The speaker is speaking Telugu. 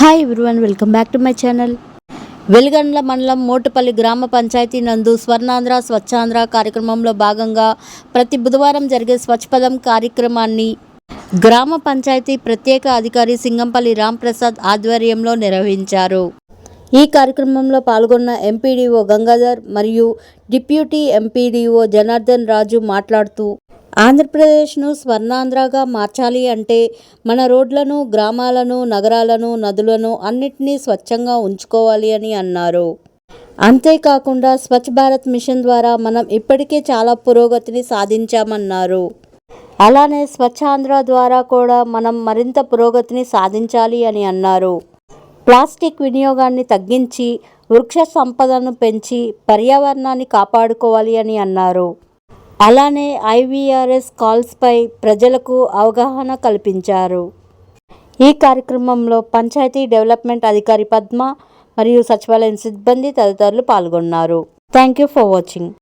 Hi everyone, welcome back to my channel. Veligandla మండలం మోటుపల్లి గ్రామ పంచాయతీ నందు స్వర్ణాంధ్ర స్వచ్ఛాంధ్ర కార్యక్రమంలో భాగంగా ప్రతి బుధవారం జరిగే స్వచ్ఛపదం కార్యక్రమాన్ని గ్రామ పంచాయతీ ప్రత్యేక అధికారి సింగంపల్లి రాంప్రసాద్ ఆధ్వర్యంలో నిర్వహించారు. ఈ కార్యక్రమంలో పాల్గొన్న ఎంపీడీఓ గంగాధర్ మరియు డిప్యూటీ ఎంపీడీఓ జనార్దన్ రాజు మాట్లాడుతూ, ఆంధ్రప్రదేశ్ను స్వర్ణాంధ్రగా మార్చాలి అంటే మన రోడ్లను, గ్రామాలను, నగరాలను, నదులను అన్నిటినీ స్వచ్ఛంగా ఉంచుకోవాలి అని అన్నారు. అంతేకాకుండా స్వచ్ఛ భారత్ మిషన్ ద్వారా మనం ఇప్పటికే చాలా పురోగతిని సాధించామన్నారు. అలానే స్వచ్ఛాంధ్ర ద్వారా కూడా మనం మరింత పురోగతిని సాధించాలి అని అన్నారు. ప్లాస్టిక్ వినియోగాన్ని తగ్గించి వృక్ష సంపదను పెంచి పర్యావరణాన్ని కాపాడుకోవాలి అని అన్నారు. అలానే ఐవీఆర్ఎస్ కాల్స్పై ప్రజలకు అవగాహన కల్పించారు. ఈ కార్యక్రమంలో పంచాయతీ డెవలప్మెంట్ అధికారి పద్మ మరియు సచివాలయం సిబ్బంది తదితరులు పాల్గొన్నారు. Thank you for watching.